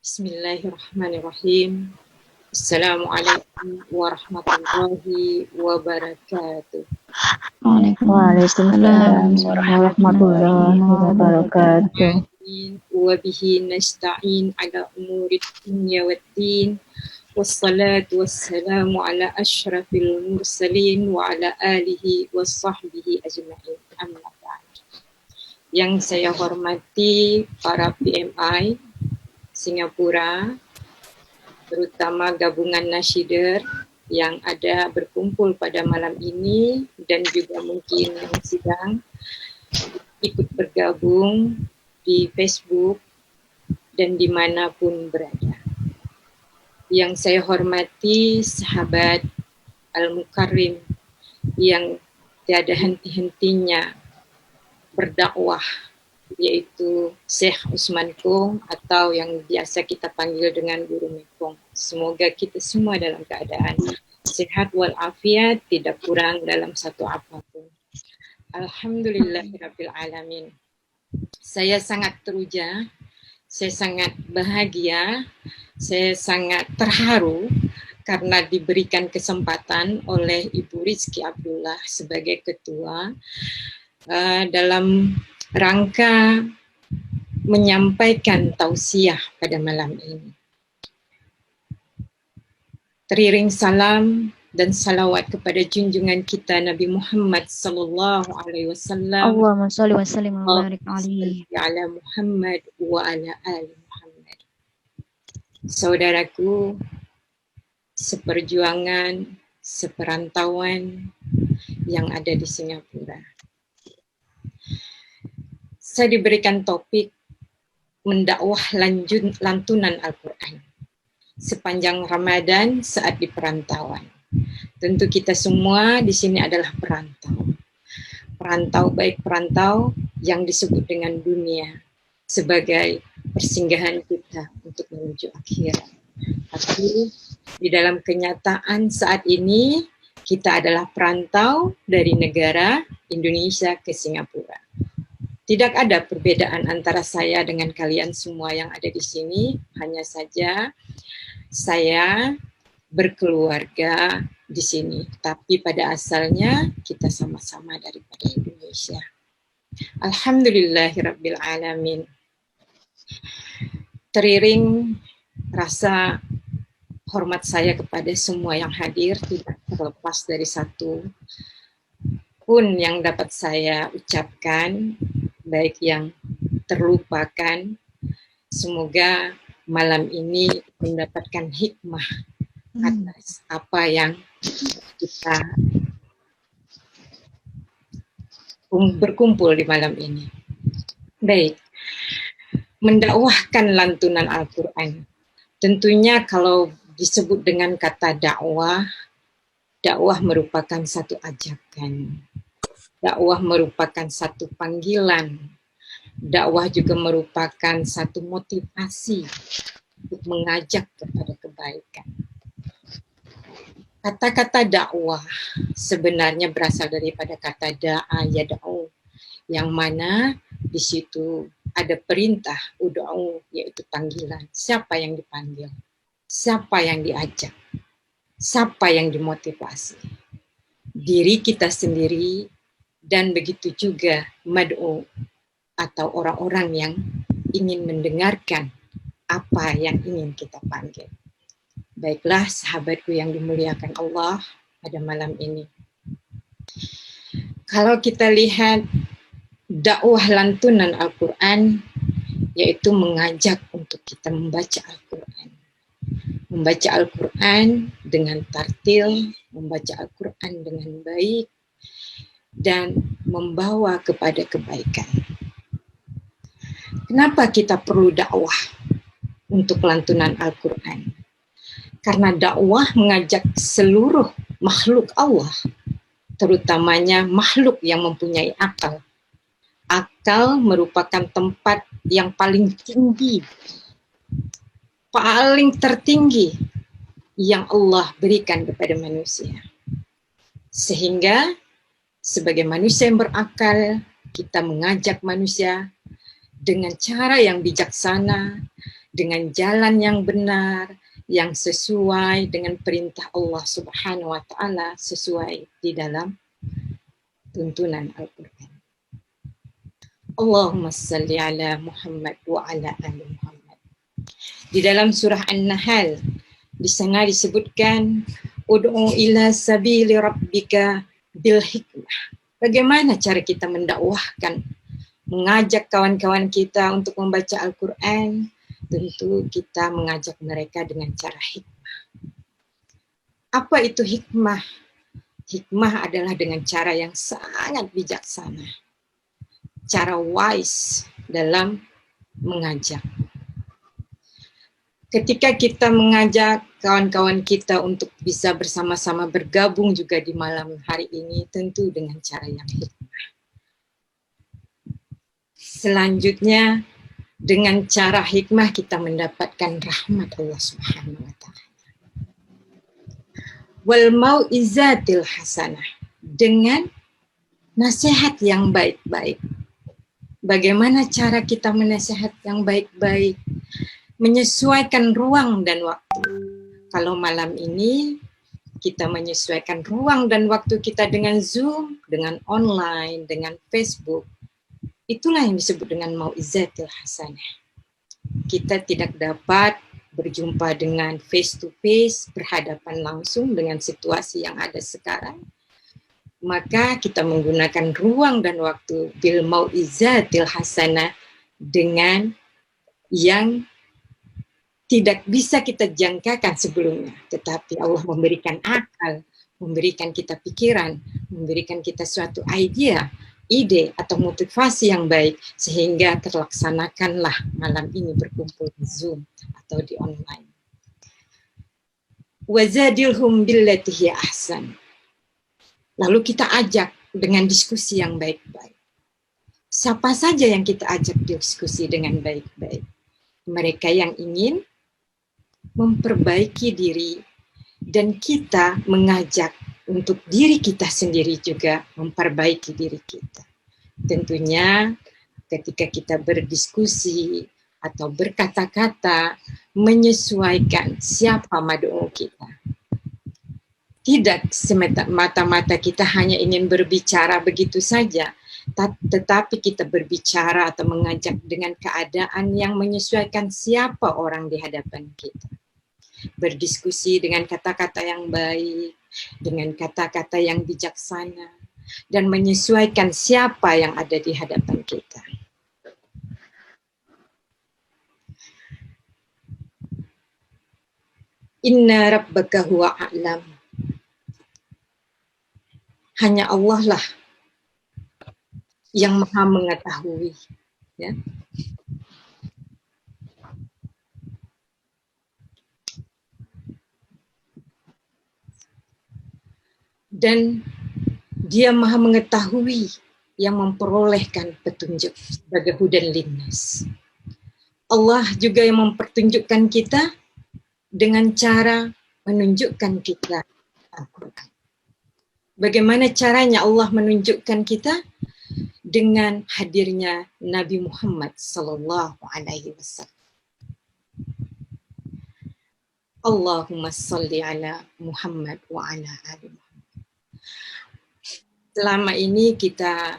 Bismillahirrahmanirrahim. Assalamualaikum warahmatullahi wabarakatuh. Waalaikumsalam warahmatullahi wabarakatuh. Wa bihi nasta'in ala umuri dunya waddin. Wassalatu wassalamu ala asyrafil mursalin wa ala alihi wa sahbihi ajma'in. Amma ba'd. Yang saya hormati para PMI Singapura, terutama gabungan nasyider yang ada berkumpul pada malam ini dan juga mungkin yang sedang ikut bergabung di Facebook dan dimanapun berada. Yang saya hormati sahabat Al-Mukarrim yang tiada henti-hentinya berdakwah, yaitu Syekh Usman Kong atau yang biasa kita panggil dengan Guru Mekong. Semoga kita semua dalam keadaan sehat walafiat, tidak kurang dalam satu apapun. Alhamdulillahirabbil alamin. Saya sangat teruja, saya sangat bahagia, saya sangat terharu karena diberikan kesempatan oleh Ibu Rizky Abdullah sebagai ketua dalam rangka menyampaikan tausiah pada malam ini. Teriring salam dan salawat kepada junjungan kita Nabi Muhammad sallallahu alaihi wasallam. Allahumma shalli wa sallim wa barik alaihi ala Muhammad wa ala ali Muhammad. Saudaraku, seperjuangan, seperantauan yang ada di Singapura. Saya diberikan topik mendakwah lantunan Al-Quran sepanjang Ramadan saat di perantauan. Tentu kita semua di sini adalah perantau. Perantau baik perantau yang disebut dengan dunia sebagai persinggahan kita untuk menuju akhirat. Tapi di dalam kenyataan saat ini kita adalah perantau dari negara Indonesia ke Singapura. Tidak ada perbedaan antara saya dengan kalian semua yang ada di sini, hanya saja saya berkeluarga di sini, tapi pada asalnya kita sama-sama daripada Indonesia. Alhamdulillahirabbil alamin. Teriring rasa hormat saya kepada semua yang hadir, tidak terlepas dari satu pun yang dapat saya ucapkan, baik yang terlupakan. Semoga malam ini mendapatkan hikmah atas apa yang kita berkumpul di malam ini. Baik, mendakwahkan lantunan Al-Quran. Tentunya kalau disebut dengan kata dakwah, dakwah merupakan satu ajakan. Dakwah merupakan satu panggilan. Dakwah juga merupakan satu motivasi untuk mengajak kepada kebaikan. Kata-kata dakwah sebenarnya berasal daripada kata da'a yad'u, yang mana di situ ada perintah ud'u, yaitu panggilan. Siapa yang dipanggil? Siapa yang diajak? Siapa yang dimotivasi? Diri kita sendiri, dan begitu juga mad'u atau orang-orang yang ingin mendengarkan apa yang ingin kita panggil. Baiklah sahabatku yang dimuliakan Allah pada malam ini. Kalau kita lihat dakwah lantunan Al-Quran, yaitu mengajak untuk kita membaca Al-Quran. Membaca Al-Quran dengan tartil, membaca Al-Quran dengan baik, dan membawa kepada kebaikan. Kenapa kita perlu dakwah untuk lantunan Al-Quran? Karena dakwah mengajak seluruh makhluk Allah, terutamanya makhluk yang mempunyai akal. Akal merupakan tempat yang paling tinggi, paling tertinggi yang Allah berikan kepada manusia. Sehingga sebagai manusia yang berakal, kita mengajak manusia dengan cara yang bijaksana, dengan jalan yang benar, yang sesuai dengan perintah Allah Subhanahu wa taala, sesuai di dalam tuntunan Al-Qur'an. Allahumma salli ala Muhammad wa ala ali Muhammad. Di dalam surah An-Nahl di sana disebutkan ud'u ila sabili rabbika bil hikmah. Bagaimana cara kita mendakwahkan, mengajak kawan-kawan kita untuk membaca Al-Qur'an? Tentu kita mengajak mereka dengan cara hikmah. Apa itu hikmah? Hikmah adalah dengan cara yang sangat bijaksana. Cara wise dalam mengajak. Ketika kita mengajak kawan-kawan kita untuk bisa bersama-sama bergabung juga di malam hari ini, tentu dengan cara yang hikmah. Selanjutnya, dengan cara hikmah kita mendapatkan rahmat Allah Subhanahu wa taala. Wal mau'izatil hasanah, dengan nasihat yang baik-baik. Bagaimana cara kita menasihat yang baik-baik? Menyesuaikan ruang dan waktu. Kalau malam ini kita menyesuaikan ruang dan waktu kita dengan Zoom, dengan online, dengan Facebook. Itulah yang disebut dengan mau'izatil hasanah. Kita tidak dapat berjumpa dengan face to face, berhadapan langsung dengan situasi yang ada sekarang. Maka kita menggunakan ruang dan waktu bil mau'izatil hasanah dengan yang tidak bisa kita jangkakan sebelumnya. Tetapi Allah memberikan akal, memberikan kita pikiran, memberikan kita suatu ide atau motivasi yang baik sehingga terlaksanakanlah malam ini berkumpul di Zoom atau di online. Wazadilhum billati hiya ahsan. Lalu kita ajak dengan diskusi yang baik-baik. Siapa saja yang kita ajak diskusi dengan baik-baik? Mereka yang ingin memperbaiki diri, dan kita mengajak untuk diri kita sendiri juga memperbaiki diri kita. Tentunya ketika kita berdiskusi atau berkata-kata menyesuaikan siapa mad'u kita. Tidak semata-mata kita hanya ingin berbicara begitu saja, tetapi kita berbicara atau mengajak dengan keadaan yang menyesuaikan siapa orang di hadapan kita. Berdiskusi dengan kata-kata yang baik, dengan kata-kata yang bijaksana, dan menyesuaikan siapa yang ada di hadapan kita. Inna rabbaka huwa a'lam. Hanya Allah lah yang maha mengetahui. Ya. Dan dia maha mengetahui yang memperolehkan petunjuk sebagai hudan linnas. Allah juga yang mempertunjukkan kita dengan cara menunjukkan kita Al-Quran. Bagaimana caranya Allah menunjukkan kita? Dengan hadirnya Nabi Muhammad sallallahu alaihi wasallam. Allahumma salli ala Muhammad wa ala ali Muhammad. Selama ini kita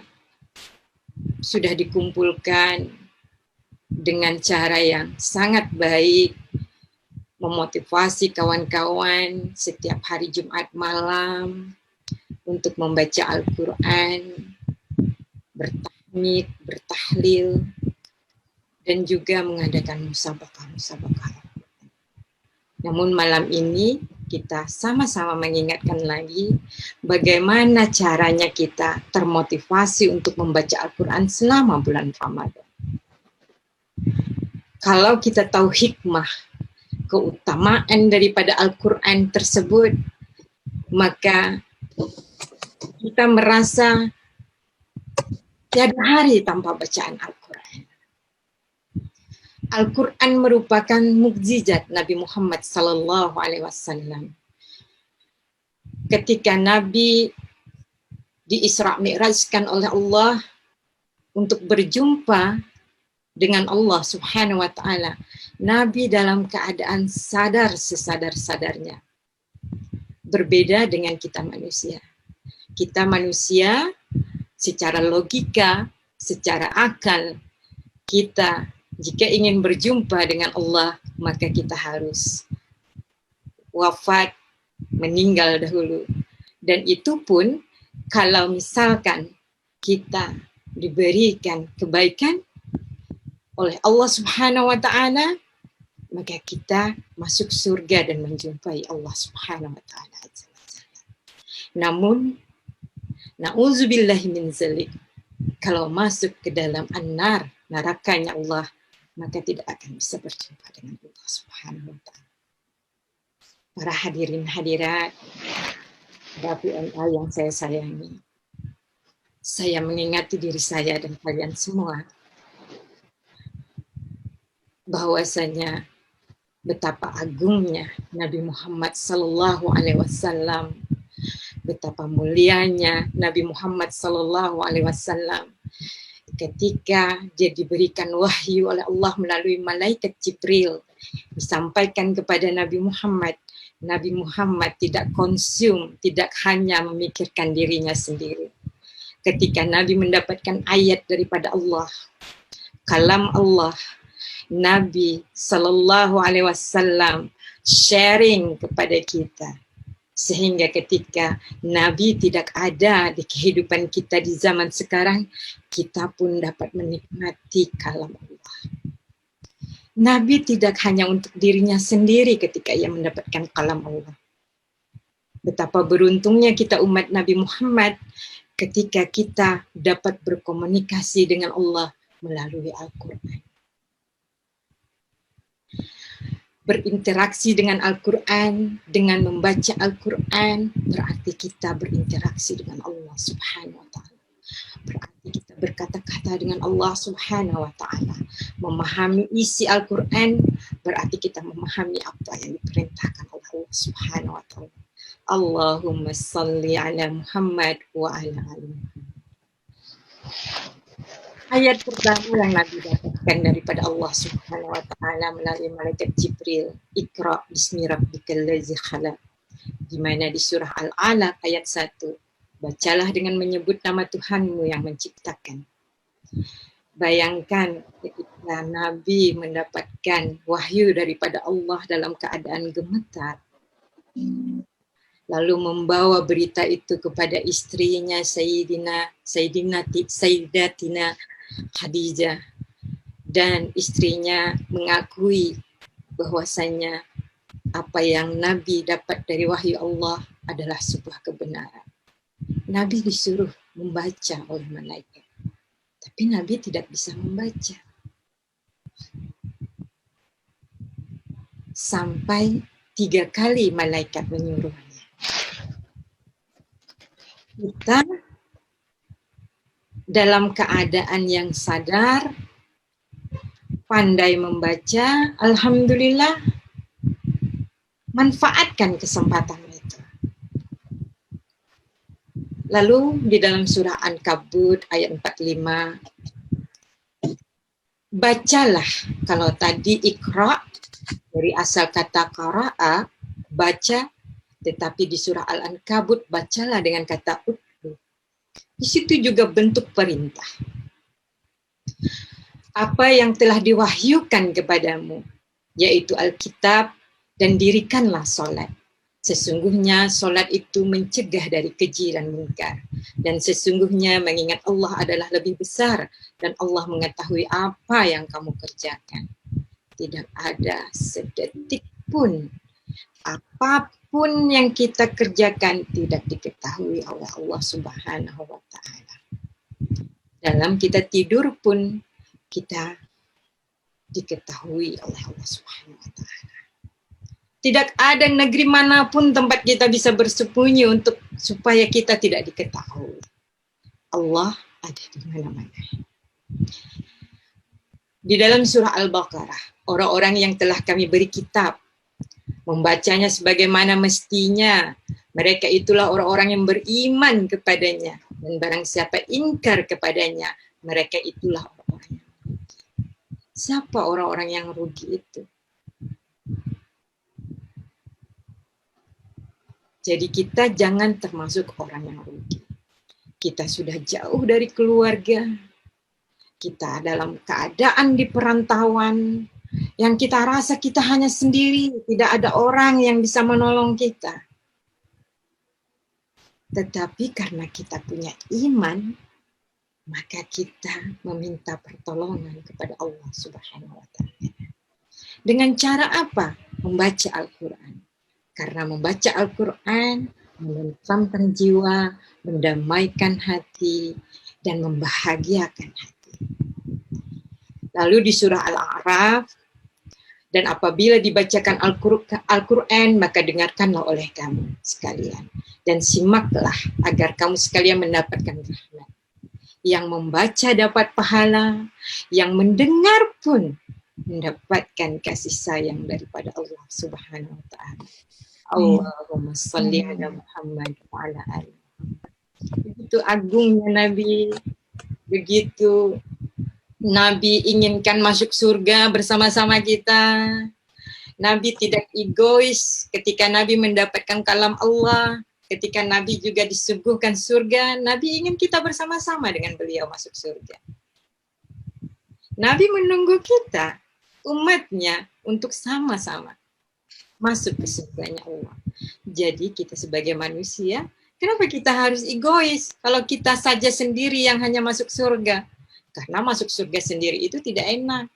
sudah dikumpulkan dengan cara yang sangat baik, memotivasi kawan-kawan setiap hari Jumat malam untuk membaca Al-Quran, bertahmid, bertahlil, dan juga mengadakan musabaqah. Namun malam ini kita sama-sama mengingatkan lagi bagaimana caranya kita termotivasi untuk membaca Al-Quran selama bulan Ramadan. Kalau kita tahu hikmah, keutamaan daripada Al-Quran tersebut, maka kita merasa tiada hari tanpa bacaan Al-Quran. Al-Quran merupakan mukjizat Nabi Muhammad sallallahu alaihi wasallam. Ketika Nabi di-Isra' Mi'rajkan oleh Allah untuk berjumpa dengan Allah Subhanahu wa taala, Nabi dalam keadaan sadar sesadar-sadarnya. Berbeda dengan kita manusia. Kita manusia secara logika, secara akal, kita jika ingin berjumpa dengan Allah, maka kita harus wafat, meninggal dahulu. Dan itu pun kalau misalkan kita diberikan kebaikan oleh Allah Subhanahu wa taala, maka kita masuk surga dan menjumpai Allah Subhanahu wa taala. Namun na'udzubillahi min zalik, kalau masuk ke dalam an-nar, nerakanya Allah, maka tidak akan bisa berjumpa dengan Allah Subhanahu wa taala. Para hadirin hadirat PNA yang saya sayangi, saya mengingati diri saya dan kalian semua bahwasanya betapa agungnya Nabi Muhammad sallallahu alaihi wasallam, betapa mulianya Nabi Muhammad sallallahu alaihi wasallam ketika dia diberikan wahyu oleh Allah melalui malaikat Jibril, disampaikan kepada Nabi Muhammad. Nabi Muhammad tidak konsum, tidak hanya memikirkan dirinya sendiri. Ketika Nabi mendapatkan ayat daripada Allah, kalam Allah, Nabi sallallahu alaihi wasallam sharing kepada kita. Sehingga ketika Nabi tidak ada di kehidupan kita di zaman sekarang, kita pun dapat menikmati kalam Allah. Nabi tidak hanya untuk dirinya sendiri ketika ia mendapatkan kalam Allah. Betapa beruntungnya kita umat Nabi Muhammad ketika kita dapat berkomunikasi dengan Allah melalui Al-Quran. Berinteraksi dengan Al-Quran, dengan membaca Al-Quran, berarti kita berinteraksi dengan Allah Subhanahu wa ta'ala. Berarti kita berkata-kata dengan Allah Subhanahu wa ta'ala. Memahami isi Al-Quran, berarti kita memahami apa yang diperintahkan oleh Allah Subhanahu wa ta'ala. Allahumma salli ala Muhammad wa ala ali Muhammad. Ayat pertama yang Nabi dapatkan daripada Allah Subhanahu wa ta'ala melalui malaikat Jibril, Iqra bismi rabbikal ladzi khalaq. Di mana di surah Al-Alaq ayat 1, bacalah dengan menyebut nama Tuhanmu yang menciptakan. Bayangkan ketika Nabi mendapatkan wahyu daripada Allah dalam keadaan gemetar, lalu membawa berita itu kepada istrinya Sayyidatina Khadijah, dan istrinya mengakui bahwasanya apa yang Nabi dapat dari wahyu Allah adalah sebuah kebenaran. Nabi disuruh membaca oleh malaikat, tapi Nabi tidak bisa membaca. Sampai 3 kali malaikat menyuruhnya. Kita dalam keadaan yang sadar, pandai membaca, alhamdulillah, manfaatkan kesempatan itu. Lalu di dalam surah Ankabut ayat 45, bacalah, kalau tadi ikra dari asal kata qara'a, baca, tetapi di surah Al-Ankabut bacalah dengan kata utlu. Di situ juga bentuk perintah. Apa yang telah diwahyukan kepadamu, yaitu Alkitab, dan dirikanlah solat. Sesungguhnya solat itu mencegah dari keji dan mungkar. Dan sesungguhnya mengingat Allah adalah lebih besar, dan Allah mengetahui apa yang kamu kerjakan. Tidak ada sedetik pun, apapun yang kita kerjakan tidak diketahui oleh Allah Subhanahu wa ta'ala. Dalam kita tidur pun kita diketahui oleh Allah Subhanahu wa ta'ala. Tidak ada negeri manapun tempat kita bisa bersembunyi untuk supaya kita tidak diketahui. Allah ada di mana-mana. Di dalam surah Al-Baqarah, orang-orang yang telah kami beri kitab, membacanya sebagaimana mestinya, mereka itulah orang-orang yang beriman kepadanya. Dan barang siapa ingkar kepadanya, mereka itulah orang-orang yang Siapa orang-orang yang rugi itu? Jadi kita jangan termasuk orang yang rugi. Kita sudah jauh dari keluarga, kita dalam keadaan di perantauan, yang kita rasa kita hanya sendiri, tidak ada orang yang bisa menolong kita. Tetapi karena kita punya iman, maka kita meminta pertolongan kepada Allah Subhanahu wa Ta'ala. Dengan cara apa? Membaca Al-Quran. Karena membaca Al-Quran menenteramkan jiwa, mendamaikan hati, dan membahagiakan hati. Lalu di surah Al-A'raf, dan apabila dibacakan Al-Quran, maka dengarkanlah oleh kamu sekalian. Dan simaklah agar kamu sekalian mendapatkan rahmat. Yang membaca dapat pahala, yang mendengar pun mendapatkan kasih sayang daripada Allah Subhanahu wa Ta'ala. Allahumma salli ala Muhammad wa ala ali. Begitu agungnya Nabi, begitu Nabi inginkan masuk surga bersama-sama kita. Nabi tidak egois ketika Nabi mendapatkan kalam Allah. Ketika Nabi juga disuguhkan surga, Nabi ingin kita bersama-sama dengan beliau masuk surga. Nabi menunggu kita, umatnya, untuk sama-sama masuk ke surganya Allah. Jadi kita sebagai manusia, kenapa kita harus egois kalau kita saja sendiri yang hanya masuk surga? Karena masuk surga sendiri itu tidak enak.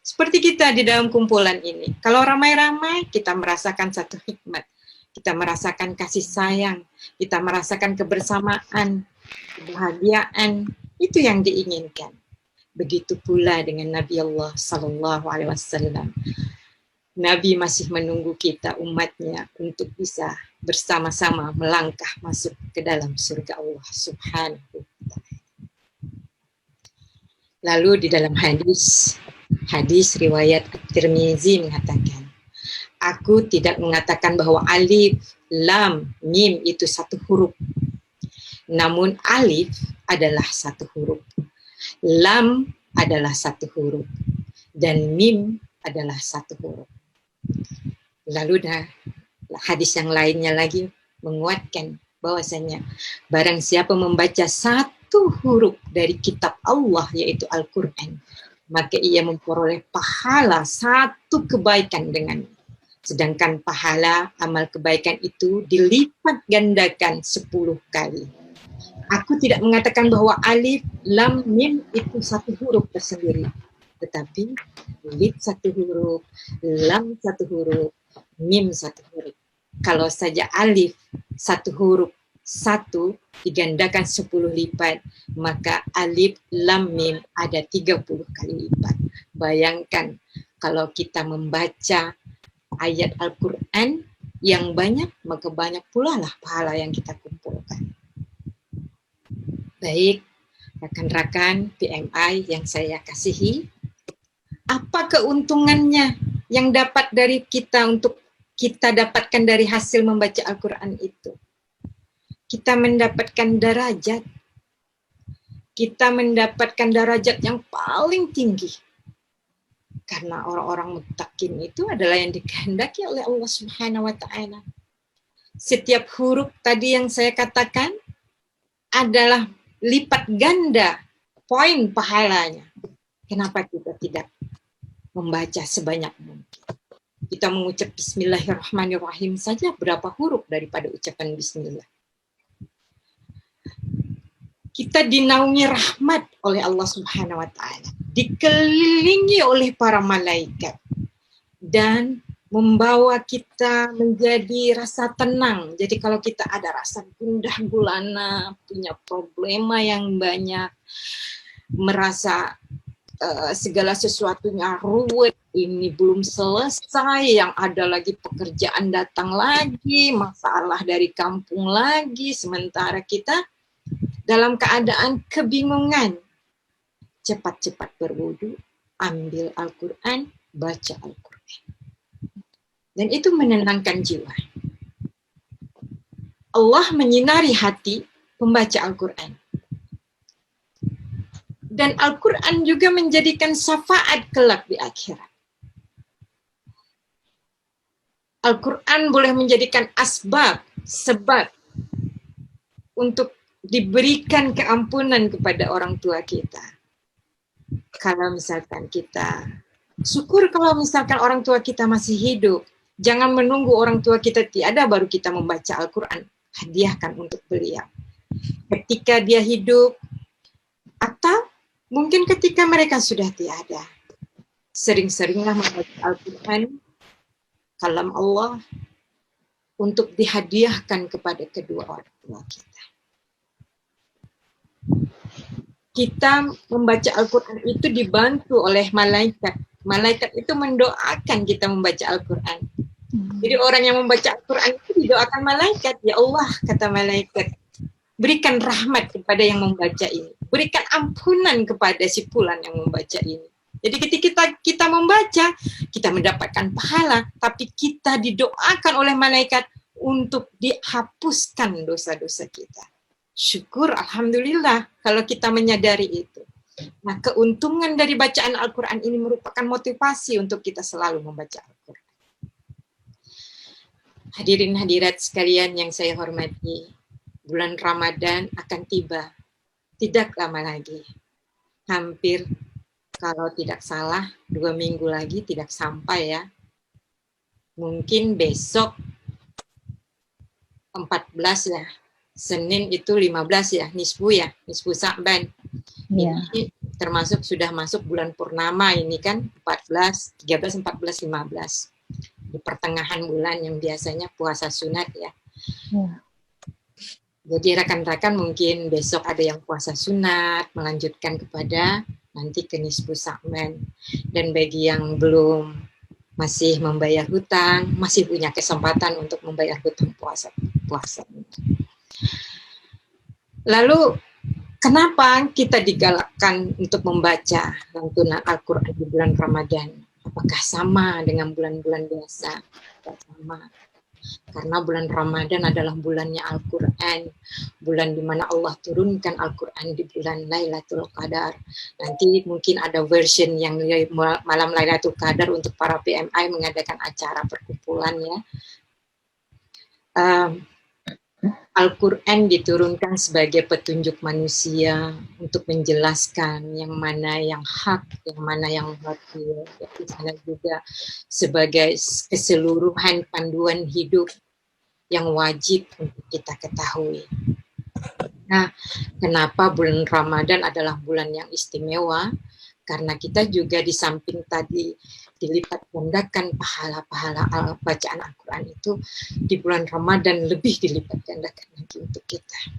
Seperti kita di dalam kumpulan ini. Kalau ramai-ramai, kita merasakan satu hikmat. Kita merasakan kasih sayang. Kita merasakan kebersamaan, kebahagiaan. Itu yang diinginkan. Begitu pula dengan Nabi Allah Sallallahu Alaihi Wasallam. Nabi masih menunggu kita umatnya untuk bisa bersama-sama melangkah masuk ke dalam surga Allah Subhanahu wa Ta'ala. Lalu di dalam hadis riwayat At-Tirmizi mengatakan, aku tidak mengatakan bahwa alif, lam, mim itu satu huruf. Namun alif adalah satu huruf. Lam adalah satu huruf. Dan mim adalah satu huruf. Lalu hadis yang lainnya lagi menguatkan bahwasanya barang siapa membaca satu huruf dari kitab Allah yaitu Al-Quran, maka ia memperoleh pahala satu kebaikan dengannya. Sedangkan pahala amal kebaikan itu dilipat gandakan 10 kali. Aku tidak mengatakan bahwa alif, lam, mim itu satu huruf tersendiri. Tetapi alif satu huruf, lam satu huruf, mim satu huruf. Kalau saja alif satu huruf satu digandakan 10 lipat, maka alif, lam, mim ada 30 kali lipat. Bayangkan kalau kita membaca ayat Al-Quran yang banyak, maka banyak pula lah pahala yang kita kumpulkan. Baik, rekan-rekan PMI yang saya kasihi, apa keuntungannya yang dapat dari kita untuk kita dapatkan dari hasil membaca Al-Quran itu? Kita mendapatkan derajat. Kita mendapatkan derajat yang paling tinggi. Karena orang-orang muttaqin itu adalah yang dikehendaki oleh Allah Subhanahu wa Ta'ala. Setiap huruf tadi yang saya katakan adalah lipat ganda poin pahalanya. Kenapa kita tidak membaca sebanyak mungkin? Kita mengucap Bismillahirrahmanirrahim saja berapa huruf daripada ucapan Bismillah. Kita dinaungi rahmat oleh Allah Subhanahu wa Ta'ala, dikelilingi oleh para malaikat, dan membawa kita menjadi rasa tenang. Jadi kalau kita ada rasa gundah gulana, punya problema yang banyak, merasa segala sesuatunya ruwet, ini belum selesai, yang ada lagi pekerjaan datang lagi, masalah dari kampung lagi, sementara kita dalam keadaan kebingungan, cepat-cepat berwudu, ambil Al-Quran, baca Al-Quran. Dan itu menenangkan jiwa. Allah menyinari hati pembaca Al-Quran. Dan Al-Quran juga menjadikan syafaat kelak di akhirat. Al-Quran boleh menjadikan sebab untuk diberikan keampunan kepada orang tua kita. Kalau misalkan kita syukur kalau misalkan orang tua kita masih hidup. Jangan menunggu orang tua kita tiada baru kita membaca Al-Quran. Hadiahkan untuk beliau. Ketika dia hidup, atau mungkin ketika mereka sudah tiada. Sering-seringlah membaca Al-Quran, kalam Allah, untuk dihadiahkan kepada kedua orang tua kita. Kita membaca Al-Quran itu dibantu oleh malaikat. Malaikat itu mendoakan kita membaca Al-Quran. Jadi orang yang membaca Al-Quran itu didoakan malaikat. Ya Allah, kata malaikat, berikan rahmat kepada yang membaca ini. Berikan ampunan kepada si fulan yang membaca ini. Jadi ketika kita membaca, kita mendapatkan pahala. Tapi kita didoakan oleh malaikat untuk dihapuskan dosa-dosa kita. Syukur, alhamdulillah, kalau kita menyadari itu. Nah, keuntungan dari bacaan Al-Quran ini merupakan motivasi untuk kita selalu membaca Al-Quran. Hadirin hadirat sekalian yang saya hormati, bulan Ramadan akan tiba. Tidak lama lagi. Hampir, kalau tidak salah, 2 minggu lagi tidak sampai ya. Mungkin besok 14 ya. Senin itu 15 ya, nisfu Sa'ban. Ya. Ini termasuk sudah masuk bulan purnama ini kan, 14, 13, 14, 15. Di pertengahan bulan yang biasanya puasa sunat ya. Ya. Jadi rekan-rekan mungkin besok ada yang puasa sunat, melanjutkan kepada nanti ke nisfu Sa'ban. Dan bagi yang belum masih membayar hutang, masih punya kesempatan untuk membayar hutang puasa. Lalu kenapa kita digalakkan untuk membaca lantunan Al-Quran di bulan Ramadan? Apakah sama dengan bulan-bulan biasa? Tidak sama. Karena bulan Ramadan adalah bulannya Al-Quran, bulan di mana Allah turunkan Al-Quran di bulan Lailatul Qadar. Nanti mungkin ada version yang malam Lailatul Qadar untuk para PMI mengadakan acara perkumpulan ya. Al-Quran diturunkan sebagai petunjuk manusia untuk menjelaskan yang mana yang hak, yang mana yang batil. Di sana juga sebagai keseluruhan panduan hidup yang wajib untuk kita ketahui. Nah, kenapa bulan Ramadan adalah bulan yang istimewa? Karena kita juga di samping tadi dilipat gandakan pahala-pahala bacaan Al-Quran itu, di bulan Ramadan lebih dilipat gandakan lagi untuk kita.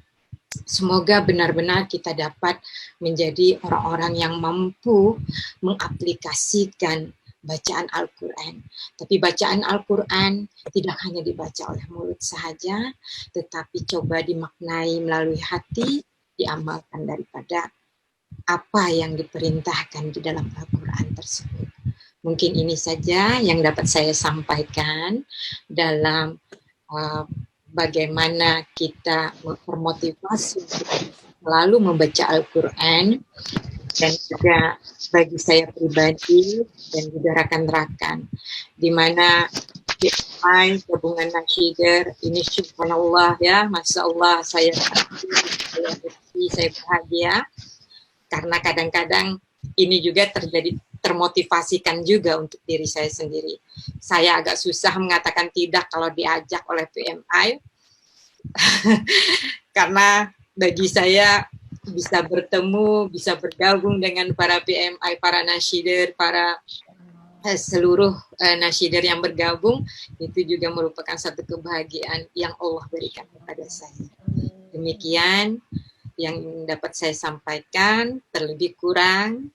Semoga benar-benar kita dapat menjadi orang-orang yang mampu mengaplikasikan bacaan Al-Quran. Tapi bacaan Al-Quran tidak hanya dibaca oleh mulut saja, tetapi coba dimaknai melalui hati, diamalkan daripada apa yang diperintahkan di dalam Al-Quran tersebut. Mungkin ini saja yang dapat saya sampaikan dalam bagaimana kita termotivasi selalu membaca Al-Quran, dan juga bagi saya pribadi dan juga rekan-rekan, di mana PMI Gabungan Nasyider ini subhanallah ya, masya Allah, saya bahagia karena kadang-kadang ini juga termotivasikan juga untuk diri saya sendiri. Saya agak susah mengatakan tidak kalau diajak oleh PMI karena bagi saya bisa bertemu, bisa bergabung dengan para PMI, para nasyider, para seluruh nasyider yang bergabung, itu juga merupakan satu kebahagiaan yang Allah berikan kepada saya. Demikian yang dapat saya sampaikan, terlebih kurang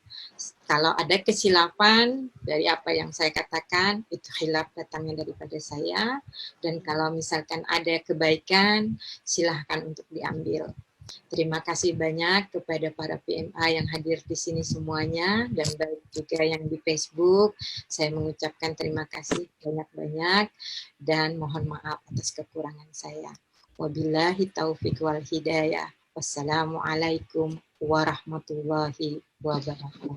kalau ada kesilapan dari apa yang saya katakan, itu khilaf datangnya daripada saya, dan kalau misalkan ada kebaikan, silahkan untuk diambil. Terima kasih banyak kepada para PMI yang hadir di sini semuanya, dan baik juga yang di Facebook. Saya mengucapkan terima kasih banyak-banyak dan mohon maaf atas kekurangan saya. Wabillahi taufiq wal hidayah. Wassalamualaikum warahmatullahi wabarakatuh.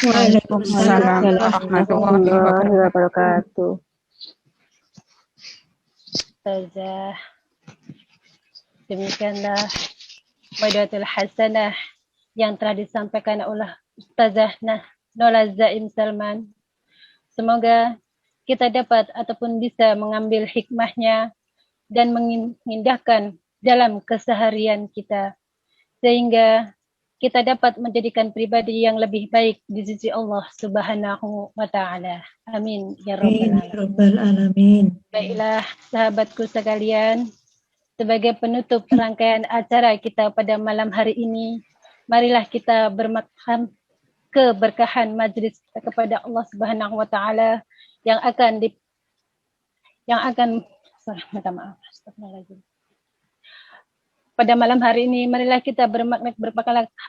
Waalaikumsalam warahmatullahi wabarakatuh. Ustazah, demikianlah Mau'izatul Hasanah yang telah disampaikan oleh Ustazah Nola Zaim Salman. Semoga kita dapat ataupun bisa mengambil hikmahnya dan mengindahkan dalam keseharian kita, sehingga kita dapat menjadikan pribadi yang lebih baik di sisi Allah Subhanahu wa Ta'ala. Amin ya rabbal alamin. Baiklah sahabatku sekalian, sebagai penutup rangkaian acara kita pada malam hari ini, marilah kita bermakam keberkahan majlis kepada Allah Subhanahu wa Ta'ala yang akan minta maaf. Astagfirullahaladzim. Pada malam hari ini, marilah kita bermakna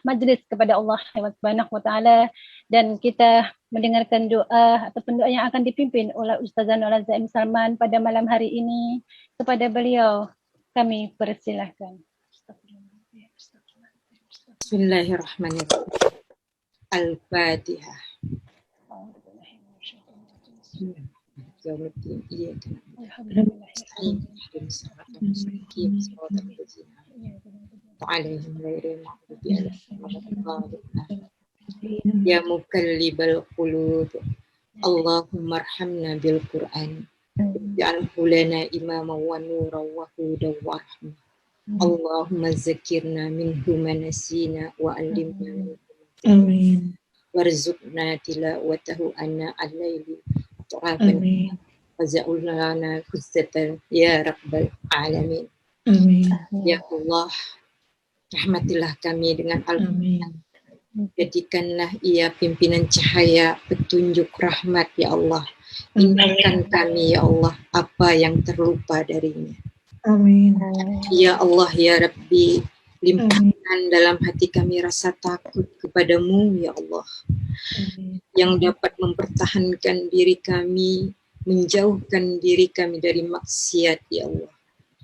majlis kepada Allah Subhanahu wa Ta'ala, dan kita mendengarkan doa ataupun doa yang akan dipimpin oleh Ustazah Nola Zaim Salman pada malam hari ini. Kepada beliau kami persilahkan. Bismillahirrahmanirrahim. Al-Fatihah. Yaumiddin, iyyaka na'budu wa nasta'in, ihdinas siratal mustaqim, siratal ladzina an'amta 'alaihim ghairil maghdubi 'alaihim waladdallin. Ya muqallibal qulub, Allahumma arhamna bil Qur'an, waj'alhu lana imaman wa nuran wa hudan wa rahmah. Allahumma zakkirna minhu ma nasina wa 'allimna minhu. Amin. Warzuqna tilawatahu anna al-laili amin. Waja'alna hujjatan ya rabbal alamin. Amin. Ya Allah, rahmatilah kami dengan Al-Quran. Jadikanlah ia pimpinan cahaya, petunjuk rahmat ya Allah. Indahkan kami ya Allah apa yang terlupa darinya. Amin. Ya Allah ya Rabbi, limpahkan dalam hati kami rasa takut kepadamu ya Allah. Amin. Yang dapat mempertahankan diri kami, menjauhkan diri kami dari maksiat ya Allah.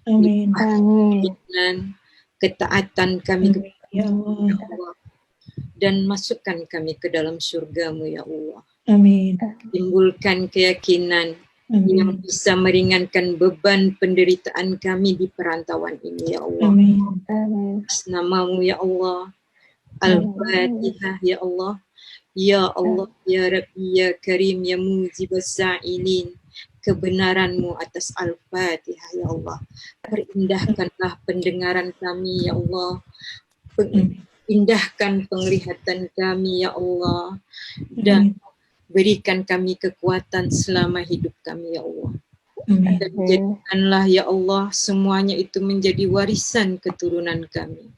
Amin. Amin. Ketaatan kami kepada ya Allah, dan masukkan kami ke dalam surgamu ya Allah. Amin. Timbulkan keyakinan yang bisa meringankan beban penderitaan kami di perantauan ini ya Allah. Amin. Namamu ya Allah. Al-Fatihah ya Allah. Ya Allah, ya Rabbi, ya Karim, ya Mujibas Sa'ilin. Kebenaranmu atas Al-Fatihah ya Allah. Perindahkanlah pendengaran kami ya Allah. Indahkan penglihatan kami ya Allah. Dan berikan kami kekuatan selama hidup kami ya Allah. Dan jadikanlah ya Allah semuanya itu menjadi warisan keturunan kami.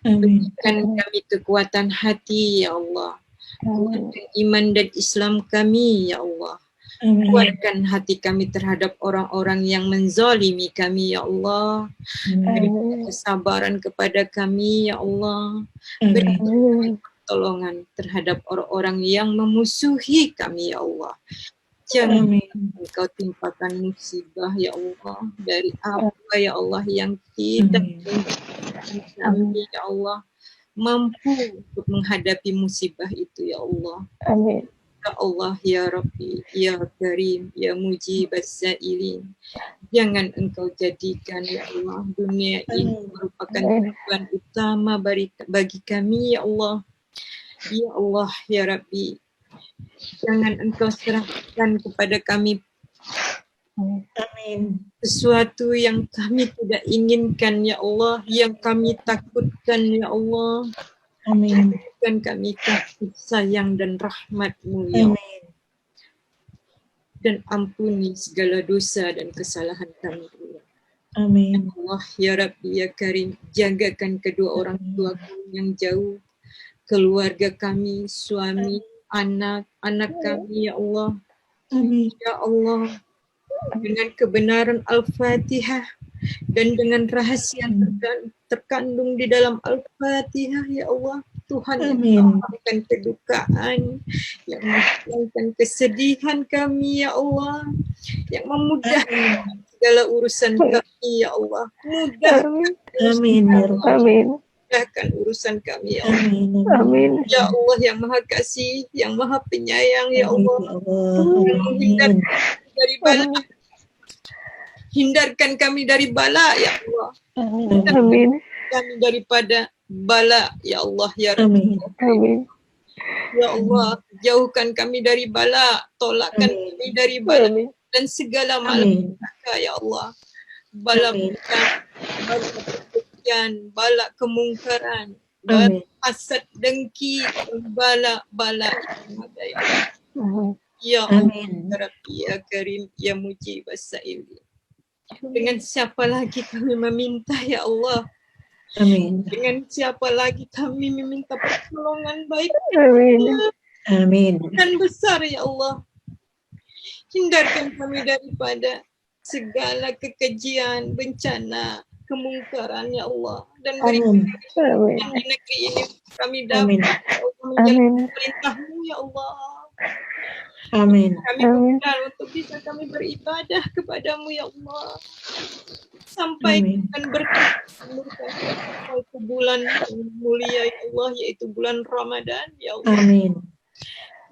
Berikan kami kekuatan hati ya Allah. Kuatkan iman dan Islam kami ya Allah. Kuatkan hati kami terhadap orang-orang yang menzalimi kami ya Allah. Berikan kesabaran kepada kami ya Allah. Berikan pertolongan terhadap orang-orang yang memusuhi kami ya Allah. Jangan Engkau timpakan musibah ya Allah dari apa ya Allah yang tidak kami ya Allah mampu untuk menghadapi musibah itu ya Allah. Amin. Ya Allah ya Rabbi, ya Karim, ya Mujibas Sa'ilin. Jangan Engkau jadikan ya Allah dunia ini merupakan tujuan utama bagi kami ya Allah. Ya Allah ya Rabbi, jangan Engkau serahkan kepada kami sesuatu yang kami tidak inginkan ya Allah, yang kami takutkan ya Allah. Amin. Berikan kami kasih sayang dan rahmat-Mu ya Allah. Dan ampuni segala dosa dan kesalahan kami ya. Amin. Ya Allah ya Rabbi ya Karim, jagakan kedua orang tuaku yang jauh, keluarga kami, suami, anak kami ya Allah. Amin. Ya Allah, dengan kebenaran Al-Fatihah dan dengan rahasia terkandung di dalam Al-Fatihah ya Allah, Tuhan yang menghilangkan kedukaan, yang menghilangkan kesedihan kami ya Allah, yang memudahkan segala urusan kami ya Allah. Mudahkan. Amin. mudahkan urusan kami ya Allah. Amin. Amin. Ya Allah yang Maha Kasih, yang Maha Penyayang ya Amin, Allah. ya Allah. Yang menghindar Amin. dari bala. Hindarkan kami dari bala ya Allah. Amin. Amin. Kami daripada bala ya Allah ya Rabbi. Amin. Amin. Ya Allah, jauhkan kami dari bala, tolakkan Amin. kami dari bala Amin. dan segala Amin. malapetaka ya Allah. Bala Amin. bencana, bala kebencian, bala kemungkaran, bala Amin. hasad dengki, bala yang ada ya Allah. Amin. Ya Allah, Amin. ya Rabbi, ya Karim, ya Mujib as-Sa'ili. Dengan siapa lagi kami meminta ya Allah? Amin. Dengan siapa lagi kami meminta pertolongan baik Amin. Amin. dan besar ya Allah. Hindarkan kami daripada segala kekejian, bencana, kemungkaran ya Allah. Dan berikan Amin. Amin. di negeri ini kami Amin. dapat ya Allah, menjalankan Amin. perintah-Mu ya Allah. Amin. Kami Amin. berdoa untuk bisa kami beribadah kepadamu ya Allah. Sampai Amin. dan sampai ke bulan yang mulia ya Allah, yaitu bulan Ramadan ya Allah. Amin.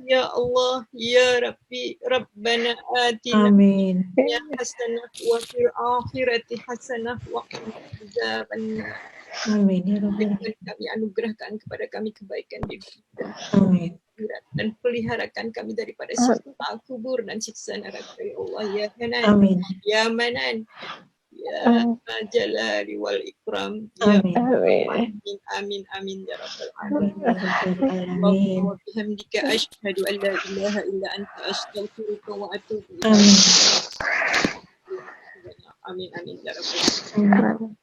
Ya Allah, ya Rabbi, Rabbana atina Amin. ya hasanah wa fil akhirati hasanah wa qina adzabannar. Amin. Ya Rabbi. Dan kami anugerahkan kepada kami kebaikan di dunia Amin. akhirat, dan peliharakan kami daripada siksa kubur dan siksa neraka ya Allah ya Hanan Amin. ya Manan ya Jalali wal Ikram ya Amin. amin amin amin ya rabbal alamin. Amin. Ya Rabbal Alamin. Allahumma bihamdika asyhadu an la ilaha illa anta astaghfiruka wa atubu ilaik. Amin. Amin amin ya rabbal alamin. Amin. Amin.